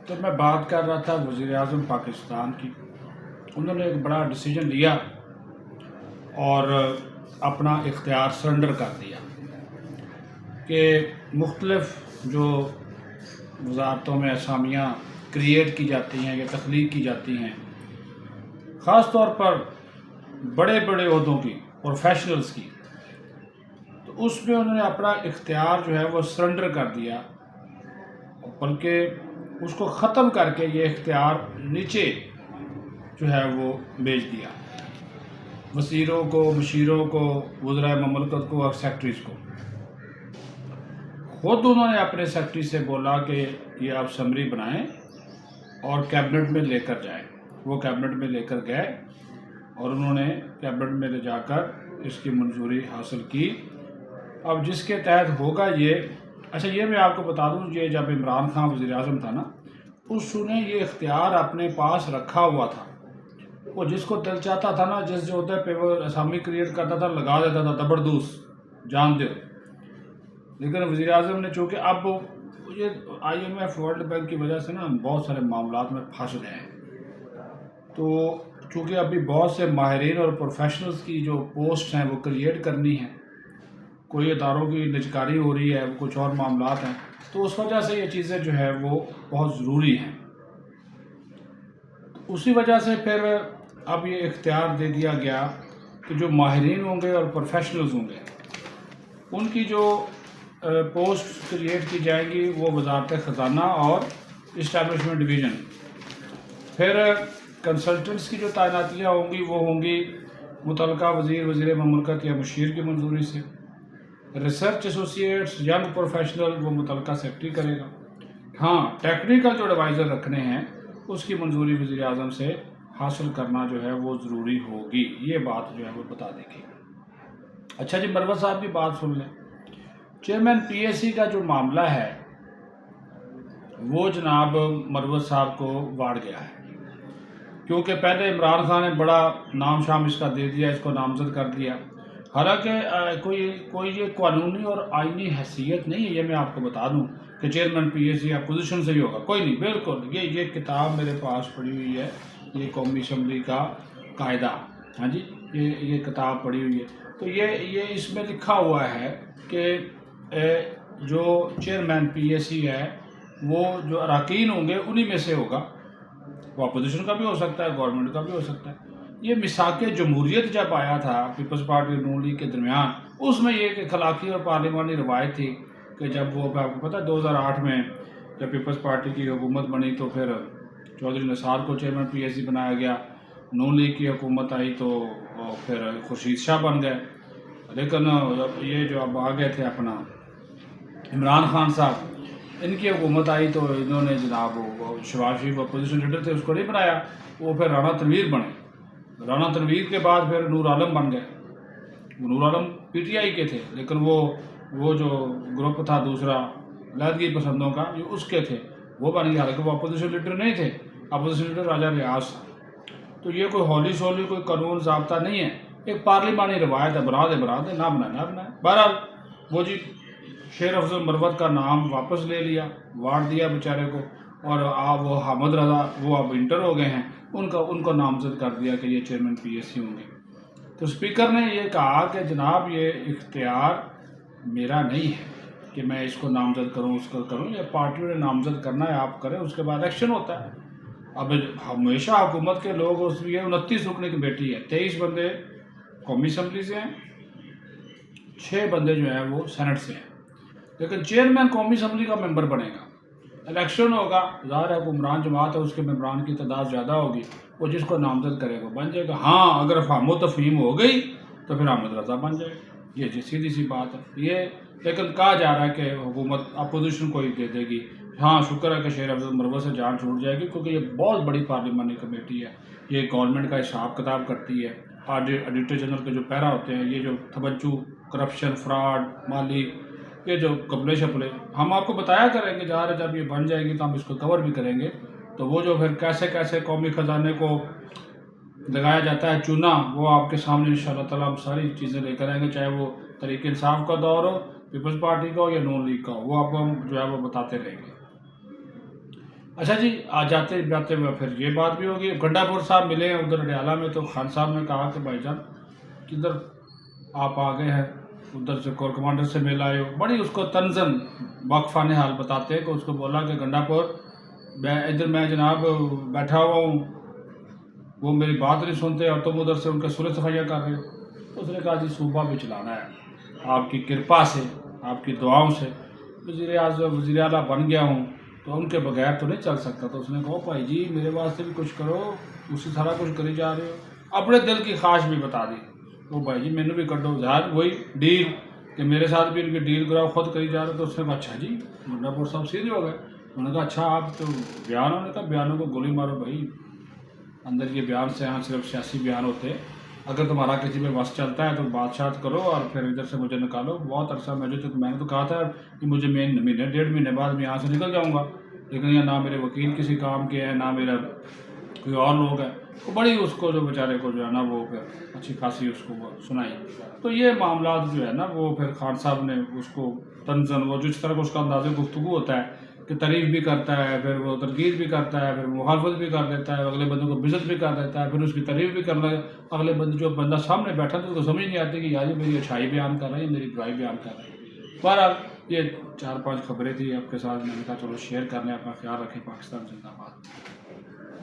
تو میں بات کر رہا تھا وزیر اعظم پاکستان کی. انہوں نے ایک بڑا ڈیسیجن لیا اور اپنا اختیار سرنڈر کر دیا کہ مختلف جو وزارتوں میں اسامیاں کریٹ کی جاتی ہیں یا تخلیق کی جاتی ہیں، خاص طور پر بڑے بڑے عہدوں کی، پروفیشنلز کی، تو اس میں انہوں نے اپنا اختیار جو ہے وہ سرنڈر کر دیا، بلکہ اس کو ختم کر کے یہ اختیار نیچے جو ہے وہ بھیج دیا، وزیروں کو، مشیروں کو، وزرائے مملکت کو اور سیکرٹریز کو. خود انہوں نے اپنے سیکرٹری سے بولا کہ یہ آپ سمری بنائیں اور کیبنٹ میں لے کر جائیں. وہ کیبنٹ میں لے کر گئے اور انہوں نے کیبنٹ میں لے جا کر اس کی منظوری حاصل کی. اب جس کے تحت ہوگا یہ میں آپ کو بتا دوں، یہ جب عمران خان وزیر اعظم تھا نا، اس نے یہ اختیار اپنے پاس رکھا ہوا تھا. وہ جس کو دل چاہتا تھا نا، جس عہدے پہ وہ اسامی کریٹ کرتا تھا، لگا دیتا تھا زبردوس جان دے. لیکن وزیر اعظم نے چونکہ اب یہ IMF ورلڈ بینک کی وجہ سے نا بہت سارے معاملات میں پھنس گئے ہیں، تو چونکہ ابھی بہت سے ماہرین اور پروفیشنلز کی جو پوسٹ ہیں وہ کریٹ کرنی ہیں، کوئی اداروں کی نجکاری ہو رہی ہے، کچھ اور معاملات ہیں، تو اس وجہ سے یہ چیزیں جو ہے وہ بہت ضروری ہیں. اسی وجہ سے پھر اب یہ اختیار دے دیا گیا کہ جو ماہرین ہوں گے اور پروفیشنلز ہوں گے، ان کی جو پوسٹ کریٹ کی جائیں گی وہ وزارت خزانہ اور اسٹیبلشمنٹ ڈویژن. پھر کنسلٹنٹس کی جو تعیناتیاں ہوں گی وہ ہوں گی متعلقہ وزیر مملکت یا مشیر کی منظوری سے. ریسرچ ایسوسیٹس، ینگ پروفیشنل، وہ متعلقہ سیکرٹری کرے گا. ہاں، ٹیکنیکل جو ایڈوائزر رکھنے ہیں اس کی منظوری وزیر اعظم سے حاصل کرنا جو ہے وہ ضروری ہوگی. یہ بات جو ہے وہ بتا دیں گے. اچھا جی، مروت صاحب کی بات سن لیں. چیئرمین PSC کا جو معاملہ ہے وہ جناب مروت صاحب کو واڑ گیا ہے، کیونکہ پہلے عمران خان نے بڑا نام شام اس کا دے دیا، اس کو نامزد کر دیا. حالانکہ کوئی یہ قانونی اور آئینی حیثیت نہیں ہے، یہ میں آپ کو بتا دوں کہ چیئرمین PSC اپوزیشن سے ہی ہوگا، کوئی نہیں. بالکل یہ کتاب میرے پاس پڑی ہوئی ہے، یہ قومی اسمبلی کا قاعدہ. ہاں جی، یہ کتاب پڑی ہوئی ہے. تو یہ اس میں لکھا ہوا ہے کہ جو چیئرمین PSC ہے وہ جو اراکین ہوں گے انہی میں سے ہوگا. وہ اپوزیشن کا بھی ہو سکتا ہے، گورنمنٹ کا بھی ہو سکتا ہے. یہ میثاق جمہوریت جب آیا تھا پیپلز پارٹی اور نون لیگ کے درمیان، اس میں یہ ایک اخلاقی اور پارلیمانی روایت تھی کہ جب وہ آپ کو پتہ ہے 2008 میں جب پیپلز پارٹی کی حکومت بنی تو پھر چودھری نثار کو چیئرمین PSC بنایا گیا. نون لیگ کی حکومت آئی تو پھر خورشید شاہ بن گئے. لیکن یہ جو اب آ گئے تھے اپنا عمران خان صاحب، ان کی حکومت آئی تو انہوں نے جناب شہباز شریف اپوزیشن لیڈر تھے، اس کو نہیں بنایا. وہ پھر رانا تنویر بنے. رانا تنویر کے بعد پھر نور عالم بن گئے. نور عالم PTI کے تھے، لیکن وہ جو گروپ تھا دوسرا علیحدگی پسندوں کا، جو اس کے تھے، وہ بن گیا. حالانکہ وہ اپوزیشن لیڈر نہیں تھے، اپوزیشن لیڈر راجہ ریاض تھا. تو یہ کوئی ہولی سولی کوئی قانون ضابطہ نہیں ہے، ایک پارلیمانی روایت ہے. بنا دے نہ بنائے. بہرحال وہ جی شیر افضل مروت کا نام واپس لے لیا، واڑ دیا بیچارے کو، اور وہ حامد رضا وہ اب انٹر ہو گئے ہیں، ان کو نامزد کر دیا کہ یہ چیئرمین PSC ہوں گے. تو اسپیکر نے یہ کہا کہ جناب یہ اختیار میرا نہیں ہے کہ میں اس کو نامزد کروں، اس کو کروں. یہ پارٹیوں نے نامزد کرنا ہے، آپ کریں، اس کے بعد ایکشن ہوتا ہے. اب ہمیشہ حکومت کے لوگ اس لیے 29 رکن کی بیٹی ہے، 23 بندے قومی اسمبلی سے ہیں، 6 بندے جو ہیں وہ سینٹ سے ہیں. لیکن چیئرمین قومی اسمبلی کا ممبر بنے گا، الیکشن ہوگا، ظاہر ہے حکمران جماعت ہے، اس کے ممبران کی تعداد زیادہ ہوگی، وہ جس کو نامزد کرے گا بن جائے گا. ہاں، اگر فہم و تفہیم ہو گئی تو پھر حامد رضا بن جائے گا. یہ جی سیدھی سی بات ہے. یہ لیکن کہا جا رہا ہے کہ حکومت اپوزیشن کو ہی دے دے گی. ہاں، شکر ہے کہ شیر افضل مروت سے جان چھوٹ جائے گی، کیونکہ یہ بہت بڑی پارلیمانی کمیٹی ہے. یہ گورنمنٹ کا حساب کتاب کرتی ہے. آڈیٹر جنرل کے جو پیرا ہوتے ہیں، یہ جو توجہ، کرپشن، فراڈ، مالی، یہ جو قبلے شپلے ہم آپ کو بتایا کریں گے. جب یہ بن جائے گی تو ہم اس کو کور بھی کریں گے. تو وہ جو پھر کیسے قومی خزانے کو لگایا جاتا ہے چونا، وہ آپ کے سامنے انشاءاللہ تعالیٰ ہم ساری چیزیں لے کر آئیں گے، چاہے وہ تحریک انصاف کا دور ہو، پیپلز پارٹی کا ہو یا نون لیگ کا ہو، وہ آپ کو ہم جو ہے وہ بتاتے رہیں گے. اچھا جی، آ جاتے جاتے ہوئے پھر یہ بات بھی ہوگی، گنڈا پور صاحب ملے ہیں ادھر ڈیالہ میں، تو خان صاحب نے کہا کہ بھائی جان کدھر آپ آگے ہیں، ادھر سے کور کمانڈر سے مل آئے ہو، بڑی اس کو تنزن واقفانہ حال بتاتے ہیں کہ اس کو بولا کہ گنڈا پور ادھر میں جناب بیٹھا ہوا ہوں، وہ میری بات نہیں سنتے اور تم ادھر سے ان کے سلح صفائیاں کر رہے ہو۔ اس نے کہا جی صوبہ بھی چلانا ہے، آپ کی کرپا سے، آپ کی دعاؤں سے وزیر اعظم وزیر اعلیٰ بن گیا ہوں، تو ان کے بغیر تو نہیں چل سکتا۔ تو اس نے کہا بھائی جی میرے واسطے بھی کچھ کرو، اسی سارا کچھ کری جا رہے ہو، اپنے دل کی خواہش بھی بتا دی، تو بھائی جی مینوں بھی کڈو، ظاہر وہی ڈیل کہ میرے ساتھ بھی ان کی ڈیل کراؤ، خود کری جا رہے۔ تو اس نے کہا اچھا جی، گنڈا پور صاحب سیدھے ہو گئے، انہوں نے کہا اچھا آپ تو بیانوں نے کہا بیانوں کو گولی مارو بھائی، اندر کے بیان سے ہاں صرف سیاسی بیان ہوتے ہیں، اگر تمہارا کسی میں وس چلتا ہے تو بادشاہت کرو اور پھر ادھر سے مجھے نکالو۔ بہت عرصہ میں نے تو کہا تھا کہ مجھے مہینے ڈیڑھ مہینے بعد میں یہاں سے نکل جاؤں گا، لیکن یہ نہ میرے وکیل کسی کام کے ہیں، نہ میرا کوئی اور لوگ ہیں، تو بڑی اس کو جو بیچارے کو جو ہے نا وہ پھر اچھی خاصی اس کو وہ سنائی۔ تو یہ معاملات جو ہے نا وہ پھر خان صاحب نے اس کو تنزن، وہ جس طرح اس کا انداز گفتگو ہوتا ہے کہ تعریف بھی کرتا ہے، پھر وہ تنقید بھی کرتا ہے، پھر مخالفت بھی کر دیتا ہے، اگلے بندوں کو بزت بھی کر دیتا ہے، پھر اس کی تعریف بھی کرنا ہے، اگلے بندے جو بندہ سامنے بیٹھا تو اس کو سمجھ نہیں آتی کہ یار یہ میری اچھائی بیان کر رہا ہے، یہ میری برائی بیان کر رہا ہے۔ بہرحال یہ 4-5 خبریں تھی آپ کے ساتھ، میں نے کہا چلو شیئر کرنے، اپنا خیال رکھیں، پاکستان زندہ باد۔